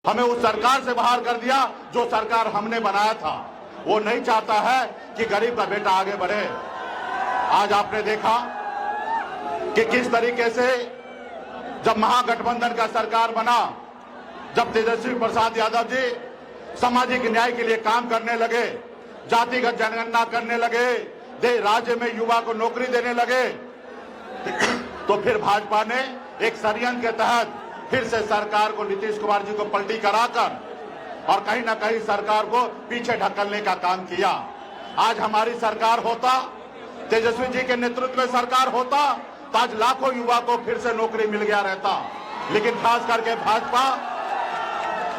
हमें उस सरकार से बाहर कर दिया जो सरकार हमने बनाया था। वो नहीं चाहता है कि गरीब का बेटा आगे बढ़े। आज आपने देखा कि किस तरीके से जब महागठबंधन का सरकार बना, जब तेजस्वी प्रसाद यादव जी सामाजिक न्याय के लिए काम करने लगे, जातिगत जनगणना करने लगे, राज्य में युवा को नौकरी देने लगे, तो फिर भाजपा ने एक षड्यंत्र के तहत फिर से सरकार को, नीतीश कुमार जी को पलटी कराकर और कहीं ना कहीं सरकार को पीछे ढकेलने का काम किया। आज हमारी सरकार होता, तेजस्वी जी के नेतृत्व में सरकार होता, तो आज लाखों युवा को फिर से नौकरी मिल गया रहता। लेकिन खास करके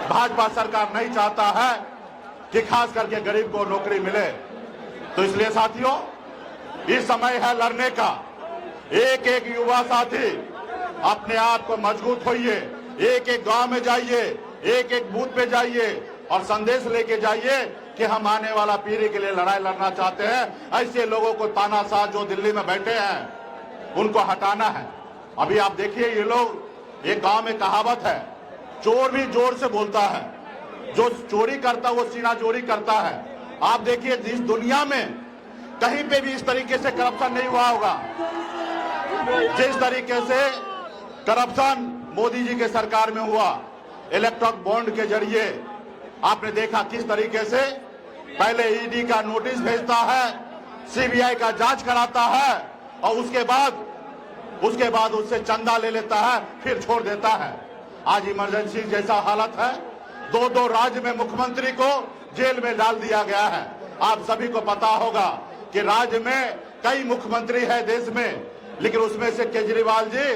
भाजपा सरकार नहीं चाहता है कि खास करके गरीब को नौकरी मिले। तो इसलिए साथियों, इस समय है लड़ने का। एक एक युवा साथी अपने आप को मजबूत होइए, एक एक गांव में जाइए, एक एक बूथ पे जाइए और संदेश लेके जाइए कि हम आने वाला पीढ़ी के लिए लड़ाई लड़ना चाहते हैं। ऐसे लोगों को तानाशाह जो दिल्ली में बैठे हैं उनको हटाना है। अभी आप देखिए, ये लोग, एक गांव में कहावत है, चोर भी जोर से बोलता है, जो चोरी करता वो सीना चोरी करता है। आप देखिए, इस दुनिया में कहीं पे भी इस तरीके से करप्शन नहीं हुआ होगा जिस तरीके से करप्शन मोदी जी के सरकार में हुआ। इलेक्ट्रॉनिक बॉन्ड के जरिए आपने देखा किस तरीके से पहले ईडी का नोटिस भेजता है, सीबीआई का जांच कराता है और उसके बाद उससे चंदा ले लेता है, फिर छोड़ देता है। आज इमरजेंसी जैसा हालत है, दो राज्य में मुख्यमंत्री को जेल में डाल दिया गया है। आप सभी को पता होगा कि राज्य में कई मुख्यमंत्री है देश में, लेकिन उसमें से केजरीवाल जी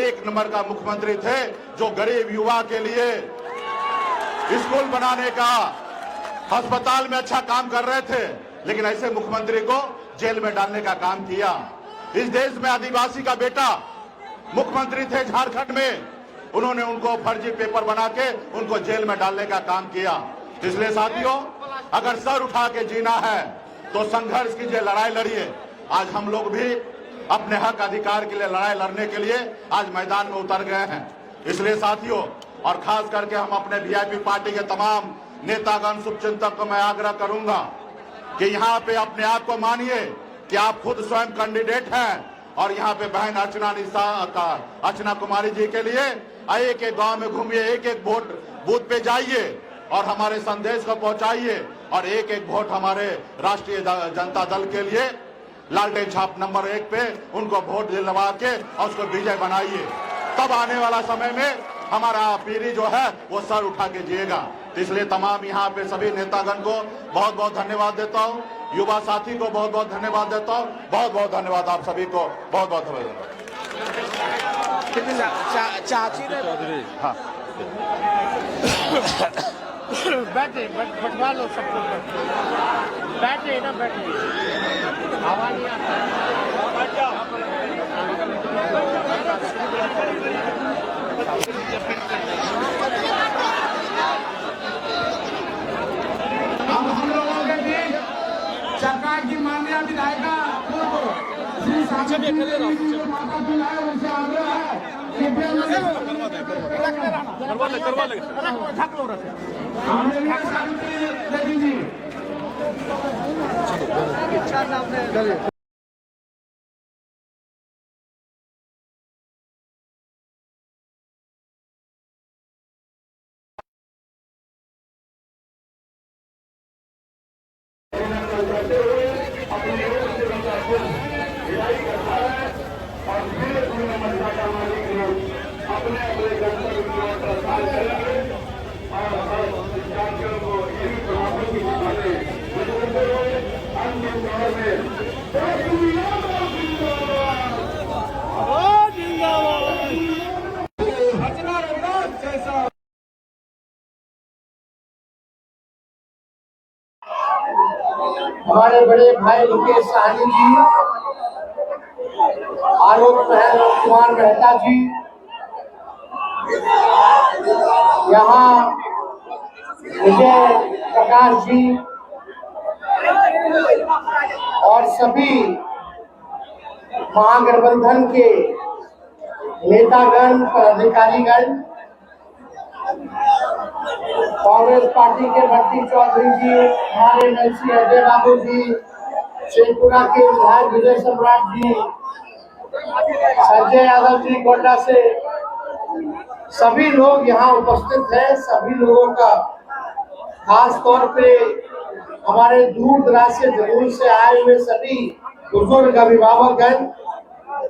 एक नंबर का मुख्यमंत्री थे, जो गरीब युवा के लिए स्कूल बनाने का, अस्पताल में अच्छा काम कर रहे थे। लेकिन ऐसे मुख्यमंत्री को जेल में डालने का काम किया। इस देश में आदिवासी का बेटा मुख्यमंत्री थे झारखंड में, उन्होंने उनको फर्जी पेपर बना के उनको जेल में डालने का काम किया। इसलिए साथियों, अगर सर उठा के जीना है तो संघर्ष कीजिए, लड़ाई लड़िए। आज हम लोग भी अपने हक अधिकार के लिए लड़ाई लड़ने के लिए आज मैदान में उतर गए हैं। इसलिए साथियों, और खास करके हम अपने वीआईपी पार्टी के तमाम नेतागण, शुभचिंतक को मैं आग्रह करूंगा कि यहाँ पे अपने आप को मानिए कि आप खुद स्वयं कैंडिडेट हैं और यहाँ पे बहन अर्चना कुमारी जी के लिए एक एक गांव में घूमिए, एक एक वोट बूथ पे जाइए और हमारे संदेश को पहुंचाइए और एक एक वोट हमारे राष्ट्रीय जनता दल के लिए लालटेन छाप नंबर 1 पे उनको वोट दिलवा के और उसको विजय बनाइए। तब आने वाला समय में हमारा पीढ़ी जो है वो सर उठा के जिएगा। तो इसलिए तमाम यहाँ पे सभी नेतागण को बहुत बहुत धन्यवाद देता हूँ, युवा साथी को बहुत बहुत धन्यवाद देता हूँ। बहुत बहुत धन्यवाद आप सभी को, बहुत बहुत धन्यवाद। हाँ बैठे, बैठवा लो सबको, बैठे ना, बैठे, हवा नहीं आता। अब हम लोगों के बीच सरकार की माननीय विधायिका श्री सावित्री माता बुलाए, उनसे आग्रह है करवा ले। हमारे बड़े भाई मुकेश सहनी जी, आलोक कुमार मेहता जी, यहाँ विजय प्रकाश जी और सभी महागठबंधन के नेतागण, पदाधिकारीगण, कांग्रेस पार्टी के भट्टी चौधरी जी, हमारे एमएलसी अजय बाबू जी, शेखपुरा के विधायक विजय सम्राट जी, संजय यादव जी गोड्डा से, सभी लोग यहाँ उपस्थित हैं। सभी लोगों का खास तौर पे हमारे दूर दराज से जरूर से आए हुए सभी बुजुर्ग अभिभावकगण,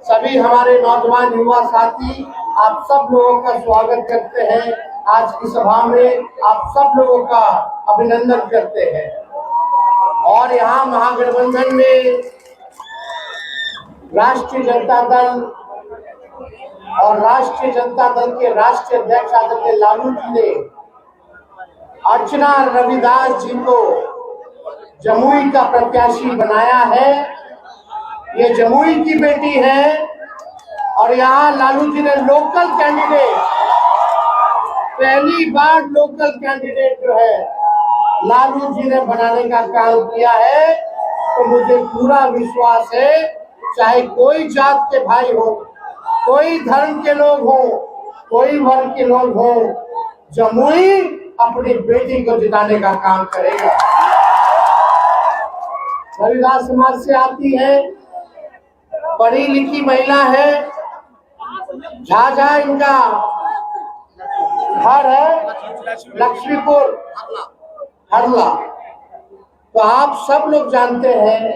सभी हमारे नौजवान युवा साथी, आप सब लोगों का स्वागत करते हैं। आज की सभा में आप सब लोगों का अभिनंदन करते हैं। और यहाँ महागठबंधन में राष्ट्रीय जनता दल और राष्ट्रीय जनता दल के राष्ट्रीय अध्यक्ष आदरणीय लालू जी ने अर्चना रविदास जी को जमुई का प्रत्याशी बनाया है। ये जमुई की बेटी है और यहाँ लालू जी ने लोकल कैंडिडेट, पहली बार लोकल कैंडिडेट जो है लालू जी ने बनाने का काम किया है। तो मुझे पूरा विश्वास है, चाहे कोई जात के भाई हो, कोई धर्म के लोग हो, कोई वर्ग के लोग हो, जमुई अपनी बेटी को जिताने का काम करेगा। रविदास समाज से आती है, पढ़ी लिखी महिला है, झाझा इनका घर है, लक्ष्मीपुर हरला। तो आप सब लोग जानते हैं,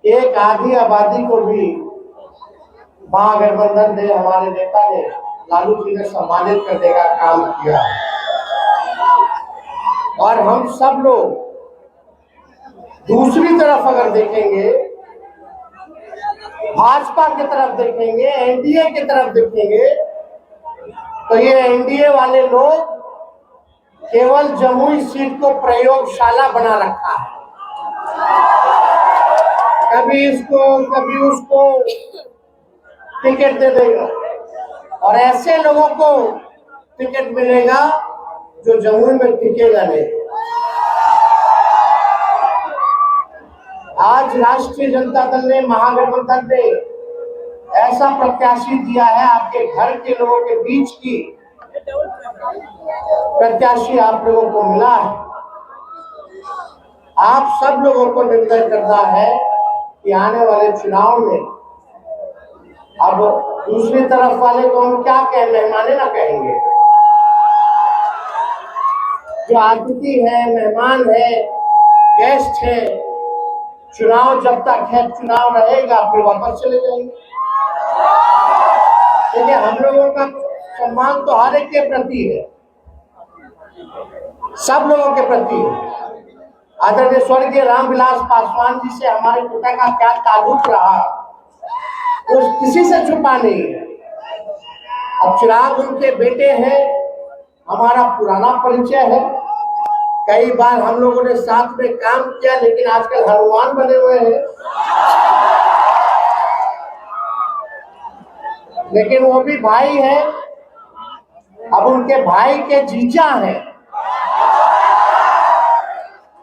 एक आधी आबादी को भी महागठबंधन ने, हमारे नेता ने, लालू जी ने सम्मानित करने का काम किया। और हम सब लोग दूसरी तरफ अगर देखेंगे, भाजपा की तरफ देखेंगे, एनडीए की तरफ देखेंगे, तो ये एनडीए वाले लोग केवल जमुई सीट को प्रयोगशाला बना रखा है। कभी इसको कभी उसको टिकट दे देगा और ऐसे लोगों को टिकट मिलेगा जो जमुई में टिकेगा नहीं। आज राष्ट्रीय जनता दल ने, महागठबंधन ने ऐसा प्रत्याशी दिया है, आपके घर के लोगों के बीच की प्रत्याशी आप लोगों को मिला है। आप सब लोगों को निर्णय करना है कि आने वाले चुनाव में, अब दूसरी तरफ वाले को हम क्या कहें, मेहमाने ना कहेंगे, जो अतिथि है, मेहमान है, गेस्ट है, चुनाव जब तक है, चुनाव रहेगा, फिर वापस चले जाएंगे। देखिए, हम लोगों का सम्मान तो हर एक के प्रति है, सब लोगों के प्रति है। आदरणीय स्वर्गीय रामविलास पासवान जी से हमारे पिता का क्या ताल्लुक रहा, वो किसी से छुपा नहीं है। अब चिराग उनके बेटे हैं, हमारा पुराना परिचय है, कई बार हम लोगों ने साथ में काम किया, लेकिन आजकल हनुमान बने हुए हैं। लेकिन वो भी भाई है, अब उनके भाई के जीजा हैं,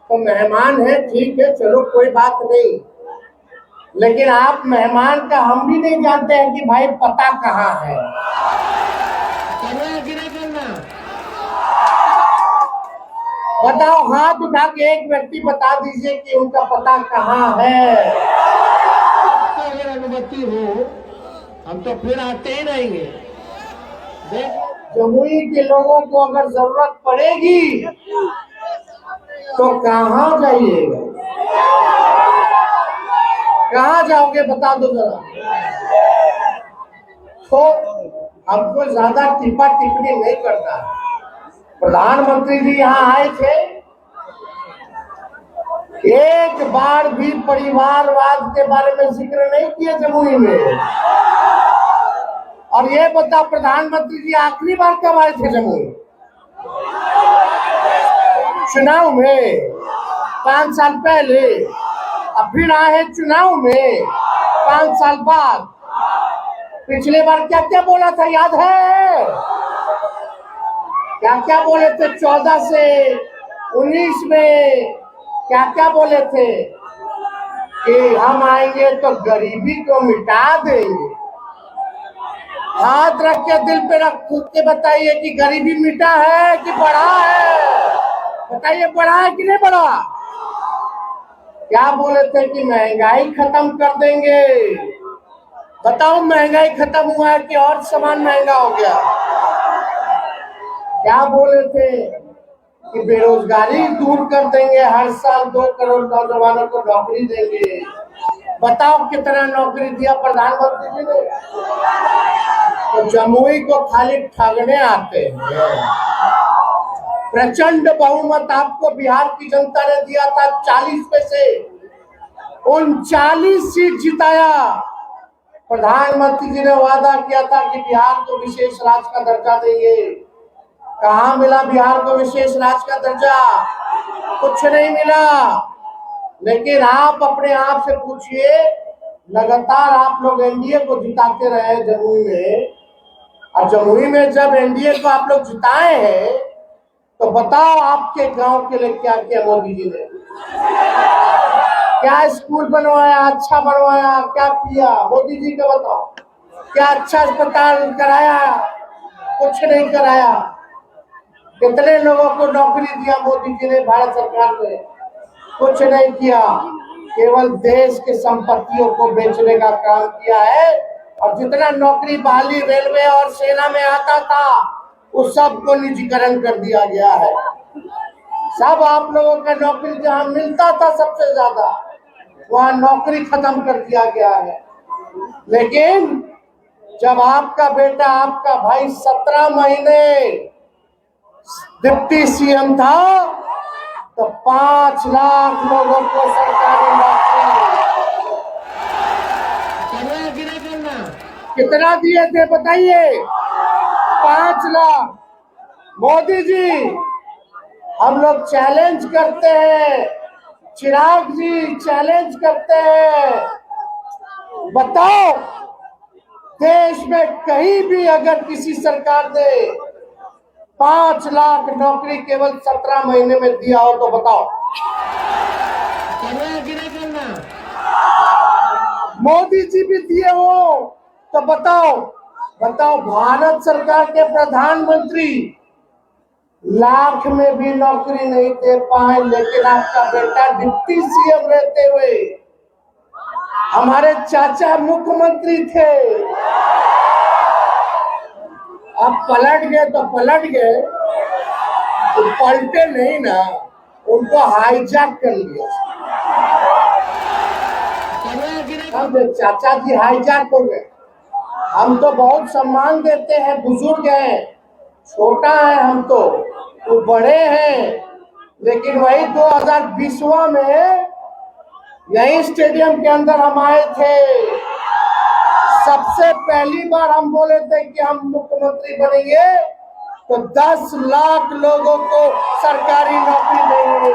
तो मेहमान है, ठीक है, चलो कोई बात नहीं। लेकिन आप मेहमान का हम भी नहीं जानते हैं कि भाई पता कहाँ है। बताओ, हाथ उठा के एक व्यक्ति बता दीजिए कि उनका पता कहाँ है। अगर अनुमति हो हम तो फिर आते ही रहेंगे। जमुई के लोगों को अगर जरूरत पड़ेगी तो कहाँ जाइएगा, कहाँ जाओगे बता दो जरा। तो हमको ज्यादा टिप्पा टिप्पणी नहीं करना है। प्रधानमंत्री जी यहाँ आए थे, एक बार भी परिवारवाद के बारे में जिक्र नहीं किया जमुई में। और ये बता, प्रधानमंत्री जी आखिरी बार कब आए थे जमुई? चुनाव में 5 साल पहले, अब फिर आए हैं चुनाव में 5 साल बाद। पिछले बार क्या क्या बोला था याद है? क्या क्या बोले थे? 14 से 19 में क्या क्या बोले थे कि हम आएंगे तो गरीबी को मिटा देंगे। हाथ रख के दिल पे रख के बताइए कि गरीबी मिटा है कि बढ़ा है? बताइए बढ़ा है कि नहीं बढ़ा? क्या बोले थे कि महंगाई खत्म कर देंगे। बताओ महंगाई खत्म हुआ है कि और सामान महंगा हो गया? क्या बोले थे कि बेरोजगारी दूर कर देंगे, हर साल 2 करोड़ नौजवानों को नौकरी देंगे। बताओ कितना नौकरी दिया प्रधानमंत्री जी ने? तो जमुई को खाली ठगने आते हैं। प्रचंड बहुमत आपको बिहार की जनता ने दिया था, 40 में से 39 सीट जिताया। प्रधानमंत्री जी ने वादा किया था कि बिहार को विशेष राज्य का दर्जा देंगे। कहाँ मिला बिहार को विशेष राज्य का दर्जा? कुछ नहीं मिला। लेकिन आप अपने आप से पूछिए, लगातार आप लोग एनडीए को जिताते रहे जमुई में, और जमुई में जब एनडीए को आप लोग जिताए हैं तो बताओ आपके गांव के लिए क्या किया मोदी जी ने? क्या स्कूल बनवाया, अच्छा बनवाया, क्या किया मोदी जी का बताओ? क्या अच्छा अस्पताल कराया? कुछ नहीं कराया। कितने लोगों को नौकरी दिया मोदी जी ने, भारत सरकार ने? कुछ नहीं किया। केवल देश के संपत्तियों को बेचने का काम किया है, और जितना नौकरी बहाली रेलवे और सेना में आता था उस सब को निजीकरण कर दिया गया है। सब आप लोगों का नौकरी जहां मिलता था सबसे ज्यादा, वहां नौकरी खत्म कर दिया गया है। लेकिन जब आपका बेटा, आपका भाई 17 महीने डिप्टी सीएम था तो 5 लाख लोगों को सरकारी नौकरी। कितना दिए थे बताइए? 5 लाख। मोदी जी, हम लोग चैलेंज करते हैं, चिराग जी चैलेंज करते हैं, बताओ देश में कहीं भी अगर किसी सरकार ने 5 लाख नौकरी केवल 17 महीने में दिया हो तो बताओ? मोदी जी भी दिए हो तो बताओ? बताओ भारत सरकार के प्रधानमंत्री लाख में भी नौकरी नहीं दे पाए, लेकिन आपका बेटा डिप्टी सीएम रहते हुए, हमारे चाचा मुख्यमंत्री थे, अब पलट गए तो पलट गए, तो पलटे नहीं ना, उनको हाईजैक कर लिया। चाचा जी हाईजैक हो गए। हम तो बहुत सम्मान देते हैं, बुजुर्ग हैं, छोटा है हम तो, वो बड़े हैं, लेकिन वही 2020 में यही स्टेडियम के अंदर हम आए थे। सबसे पहली बार हम बोले थे कि हम मुख्यमंत्री बनेंगे तो 10 लाख लोगों को सरकारी नौकरी देंगे।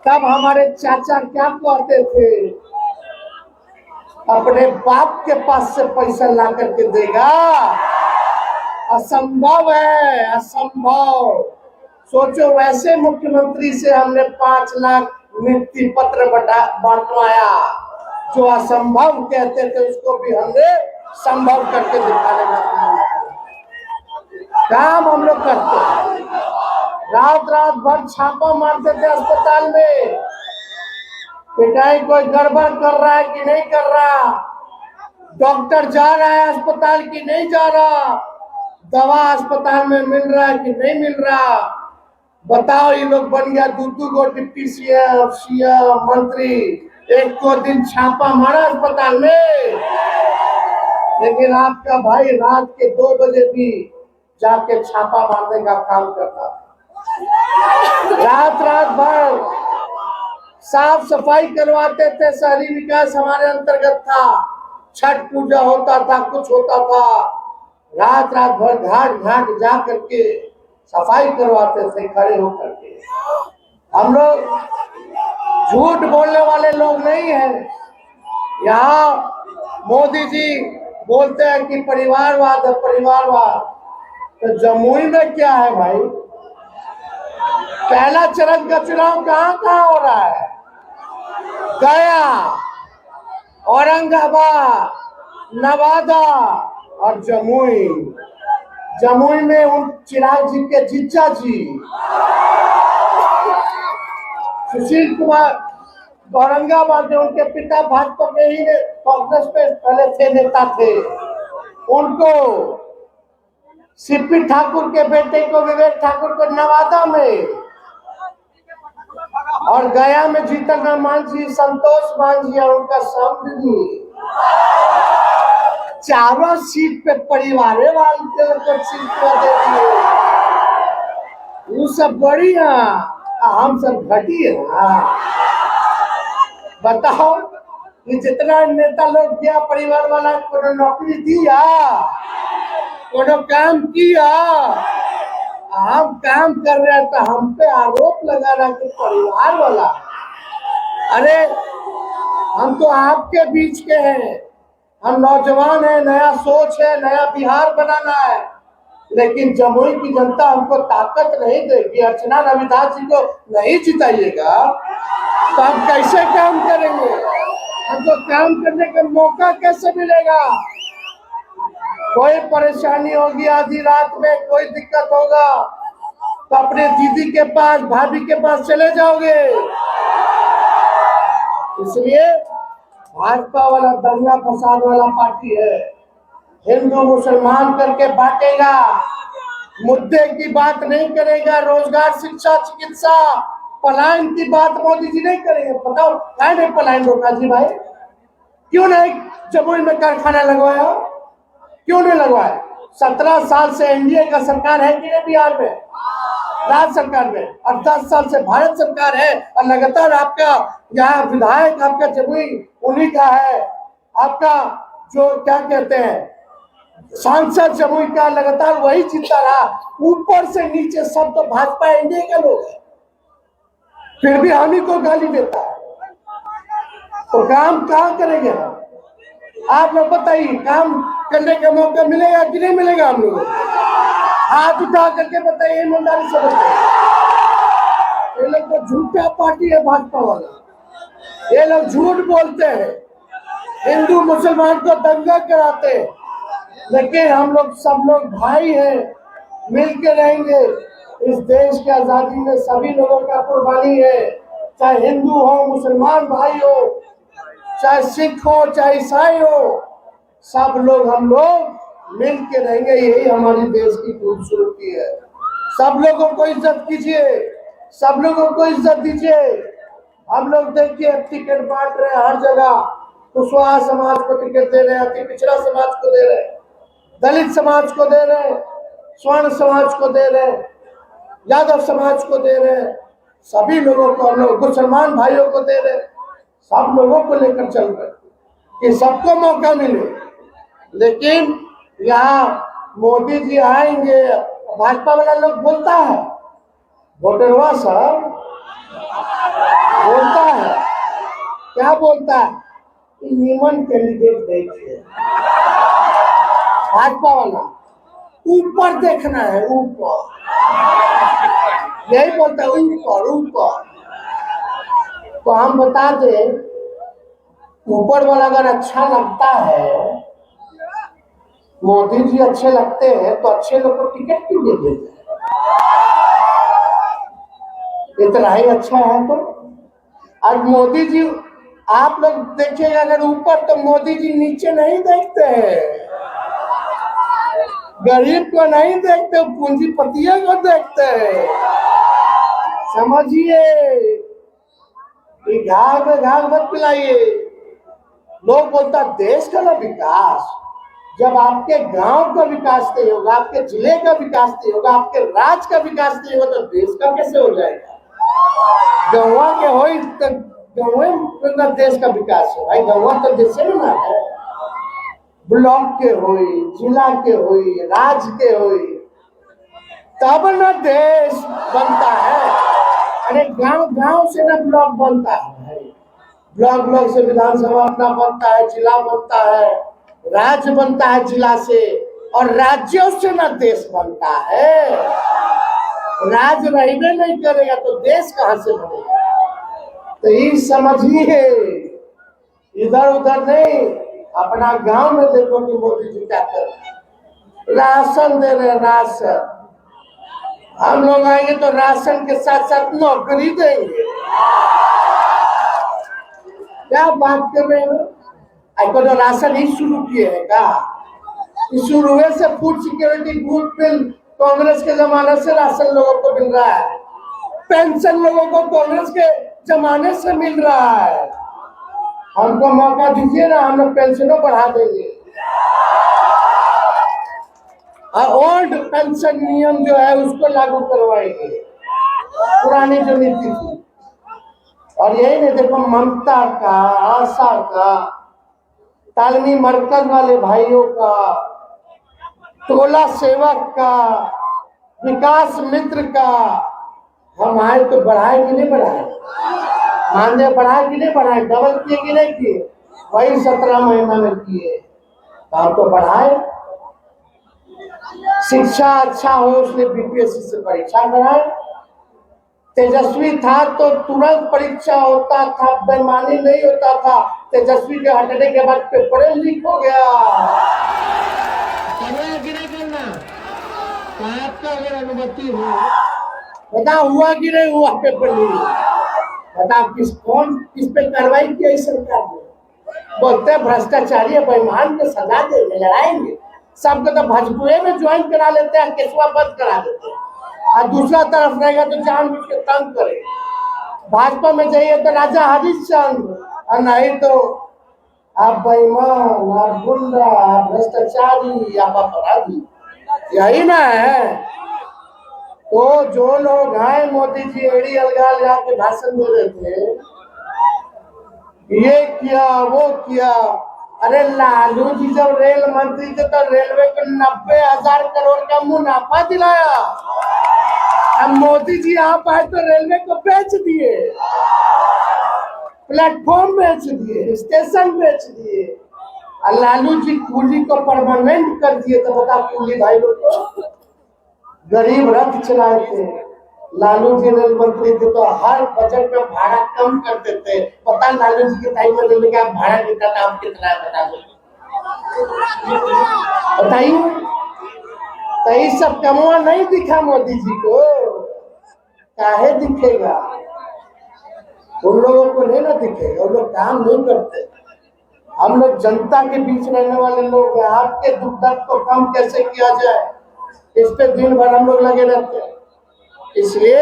तब हमारे चाचा क्या कहते थे? अपने बाप के पास से पैसा ला करके देगा? असंभव है, असंभव। सोचो, वैसे मुख्यमंत्री से हमने 5 लाख नियुक्ति पत्र बांटवाया। जो असंभव कहते थे उसको भी हमने संभव करके दिखाने का काम हम लोग करते हैं। रात रात भर छापा मारते थे अस्पताल में, पिटाई कोई गड़बड़ कर रहा है कि नहीं कर रहा, डॉक्टर जा रहा है अस्पताल की नहीं जा रहा, दवा अस्पताल में मिल रहा है कि नहीं मिल रहा। बताओ, ये लोग बन गया 2 गो डिप्टी सीएम मंत्री, एक को दिन छापा मारा अस्पताल में। लेकिन आपका भाई रात के 2 बजे भी जाके छापा मारने का काम करता, रात रात भर साफ सफाई करवाते थे। शहरी विकास हमारे अंतर्गत था, छठ पूजा होता था, कुछ होता था, रात रात भर घाट घाट जा करके सफाई करवाते थे खड़े होकर के। हम लोग झूठ बोलने वाले लोग नहीं हैं। यहाँ मोदी जी बोलते हैं कि परिवारवाद है, परिवारवाद। तो जमुई में क्या है भाई? पहला चरण का चुनाव कहाँ कहाँ हो रहा है? गया, औरंगाबाद, नवादा और जमुई। जमुई में उन चिराग जी के जीजा जी सुशील कुमार औरंगाबाद में, उनके पिता भाजपा के ही कांग्रेस में पहले थे, नेता थे। उनको सीपी ठाकुर के बेटे को, विवेक ठाकुर को नवादा में, और गया में जीतन राम मांझी, संतोष मांझी और उनका समधी, चारों सीट पे परिवार वाले को सीट दे दिए। वो सब बढ़िया, हम सब घटिया। बताओ कि जितना नेता लोग किया, परिवार वाला को नौकरी दिया, कोनो काम किया, हम काम कर रहे हैं तो हम पे आरोप लगा रहा कि परिवार वाला। अरे हम तो आपके बीच के हैं, हम नौजवान हैं, नया सोच है, नया बिहार बनाना है, लेकिन जमुई की जनता हमको ताकत नहीं देगी। अर्चना रविदास जी को नहीं जिताइएगा तो हम कैसे काम करेंगे? हमको काम करने का मौका कैसे मिलेगा? कोई परेशानी होगी आधी रात में, कोई दिक्कत होगा तो अपने दीदी के पास, भाभी के पास चले जाओगे। इसलिए भाजपा वाला दंगा फसाद वाला पार्टी है, हिंदू मुसलमान करके बांटेगा, मुद्दे की बात नहीं करेगा, रोजगार, शिक्षा, चिकित्सा, पलायन की बात मोदी जी नहीं करेंगे। बताओ क्या नहीं पलायन रोका जी भाई? क्यों नहीं जमुई में कारखाना लगवाया? क्यों नहीं लगवाया? 17 साल से एनडीए का सरकार है कि नहीं बिहार में, राज्य सरकार में, और 10 साल से भारत सरकार है, और लगातार आपका यहाँ विधायक आपका जमुई उन्हीं का है, आपका जो क्या कहते हैं सांसद जमुई का लगातार वही जीतता रहा। ऊपर से नीचे सब तो भाजपा एनडीए के लोग हैं, फिर भी हम ही को गाली देता है। तो काम कहाँ करेंगे हम? आप लोग बताइए, काम करने का मौका मिलेगा कि नहीं मिलेगा? हम लोग हाथ उठा करके बताइए, ईमानदारी से बताइए। ये लोग तो झूठा पार्टी है भाजपा वाला, ये लोग झूठ बोलते हैं, हिंदू मुसलमान को दंगा कराते हैं, लेकिन हम लोग सब लोग भाई हैं, मिलकर रहेंगे। इस देश की आजादी में सभी लोगों का कुर्बानी है, चाहे हिंदू हो, मुसलमान भाई हो, चाहे सिख हो, चाहे ईसाई हो, सब लोग हम लोग मिल के रहेंगे। यही हमारी देश की खूबसूरती है। सब लोगों को इज्जत कीजिए, सब लोगों को इज्जत दीजिए। हम लोग देखिए टिकट बांट रहे हैं हर जगह, कुशवाहा समाज को टिकट दे रहे हैं, अति पिछड़ा समाज को दे रहे हैं, दलित समाज को दे रहे हैं, स्वर्ण समाज को दे रहे हैं, यादव समाज को दे रहे हैं, सभी लोगों को हम लोग, मुसलमान भाइयों को दे रहे हैं, सब लोगों को लेकर चल रहे कि सबको मौका मिले। लेकिन यहाँ मोदी जी आएंगे, भाजपा वाला लोग बोलता है, वोटरवा साहब बोलता है, क्या बोलता है? नीमन कैंडिडेट देखिए, भाजपा वाला ऊपर देखना है, ऊपर, यही बोलता है, ऊपर ऊपर। तो हम बता दें, ऊपर वाला अगर अच्छा लगता है, मोदी जी अच्छे लगते हैं, तो अच्छे लोग को टिकट क्यों दे देते हैं? इतना ही अच्छा है तो। और मोदी जी, आप लोग देखिएगा अगर ऊपर, तो मोदी जी नीचे नहीं देखते हैं, गरीब को नहीं देखते, पूंजीपतियों को देखते हैं। समझिए, घाव में घाव मत पिलाइए। लोग बोलता देश का ना विकास, जब आपके गांव का विकास नहीं होगा, आपके जिले का विकास नहीं होगा, आपके राज्य का विकास नहीं होगा, तो देश का कैसे हो जाएगा? गौवा के हो तो गौवा देश का विकास है भाई, गौवा तो देश में ना है। ब्लॉक के होई, जिला के होई, राज्य के होई, तब न देश बनता है। अरे गांव गांव से ना ब्लॉक बनता है, ब्लॉक ब्लॉक से विधानसभा अपना बनता है, जिला बनता है, राज्य बनता है जिला से, और राज्यों से ना देश बनता है। राज्य रहने नहीं करेगा तो देश कहां से बनेगा? तो ये समझिए, इधर उधर नहीं, अपना गांव में देखो कि मोदी जी क्या कर रहे हैं। राशन दे रहे हैं, राशन। हम लोग आएंगे तो राशन के साथ साथ नौकरी देंगे। क्या बात कर रहे हो? आपको तो राशन ही शुरू किए हैं क्या? शुरू से food security group bill Congress के जमाने से राशन लोगों को मिल रहा है, पेंशन लोगों को कांग्रेस के जमाने से मिल रहा है। हमको मौका दीजिए ना, हम लोग पेंशनों बढ़ा देंगे। ओल्ड पेंशन नियम जो है उसको लागू करवाएंगे, पुरानी जो नीति थी। और यही नहीं, देखो ममता का, आशा का, तालमी मरकज वाले भाइयों का, टोला सेवक का, विकास मित्र का, हम आए तो बढ़ाए कि नहीं बढ़ाए? मानदेय बढ़ाए कि नहीं बढ़ाए? डबल किए कि नहीं किए? वही 17 महीना में किए, हम तो बढ़ाए। शिक्षा अच्छा हो उसने बीपीएससी से परीक्षा कराए। तेजस्वी था तो तुरंत परीक्षा होता था, बेईमानी नहीं होता था। तेजस्वी के हटने के बाद पेपर लीक हो गया। करना कि नहीं करना? आपका अगर अनुमति हो, बता हुआ कि नहीं हुआ पेपर लीक? बताओ किस पे कार्रवाई की सरकार ने? बोलते भ्रष्टाचारी बेईमान को सजा देंगे, लड़ाएंगे। सबको तो भजपुरे में ज्वाइन करा लेते हैं, केसवा बंद करा देते हैं, और दूसरा तरफ रहेगा तो जानबूझ के तंग करे। भाजपा में जाइए तो राजा हरिश्चंद्र, और नहीं तो आप बेईमान, आप गुंडा, आप भ्रष्टाचारी, आप अपराधी, यही ना है। तो जो लोग हैं, मोदी जी एड़ी अलगा लगा के भाषण दे रहे थे, ये किया वो किया। अरे लालू जी जब रेल मंत्री थे तो रेलवे को 90,000 करोड़ का मुनाफा दिलाया। अब मोदी जी यहाँ पाए तो रेलवे को बेच दिए, प्लेटफॉर्म बेच दिए, स्टेशन बेच दिए, और लालू जी कूली को परमानेंट कर दिए। तो बता, कूली भाई लोग को गरीब रथ चलाए थे। लालू जी रेल मंत्री थे तो हर बजट में भाड़ा कम कर देते। पता लालू जी के टाइम में रेलवे का भाड़ा कितना था, आप कितना है बता दो, बताइए। तो ये सब कमवा नहीं दिखा मोदी जी को, काहे दिखेगा? उन लोगों को नहीं ना दिखेगा, उन लोग काम नहीं करते। हम लोग जनता के बीच रहने वाले लोग हैं। आपके दुख दर्द को कम कैसे किया जाए, इस पे दिन भर हम लोग लगे रहते हैं। इसलिए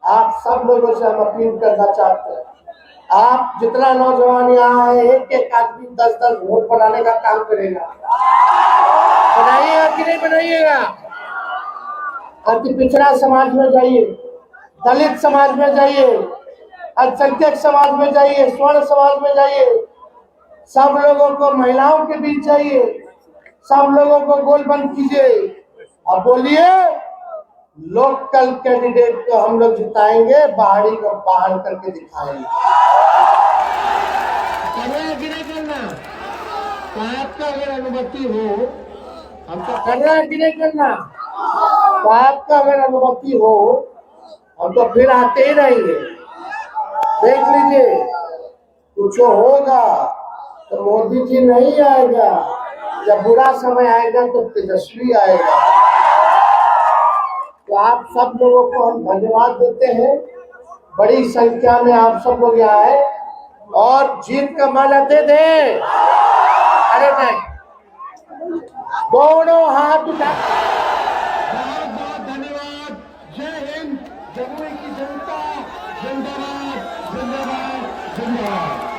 आप सब लोगों से हम अपील करना चाहते हैं, आप जितना नौजवान यहाँ है, एक एक आदमी 10-10 वोट बनाने का काम करेगा। बनाइएगा कि नहीं बनाइएगा? अति पिछड़ा समाज में जाइए, दलित समाज में जाइए, अल्पसंख्यक समाज में जाइए, स्वर्ण समाज में जाइए, सब लोगों को, महिलाओं के बीच जाइए, सब लोगों को गोलबंद कीजिए और बोलिए लोकल कैंडिडेट को हम लोग जिताएंगे, बाहरी को बाहर करके दिखाएंगे। करना कि नहीं करना? आपका अगर अनुमति हो, हमको करना कि नहीं करना? आपका अगर अनुमति हो, हम तो फिर आते ही रहेंगे। देख लीजिए, कुछ होगा तो मोदी जी नहीं आएगा, जब बुरा समय आएगा तो तेजस्वी आएगा। तो आप सब लोगों को हम धन्यवाद देते हैं। बड़ी संख्या में आप सब लोग यहाँ आए और जीत का माला दे दे। अरे नहीं, दोनों हाथ उठा। बहुत बहुत धन्यवाद। जय हिंद, जमुई की जनता जिंदाबाद, जिंदाबाद, जिंदाबाद।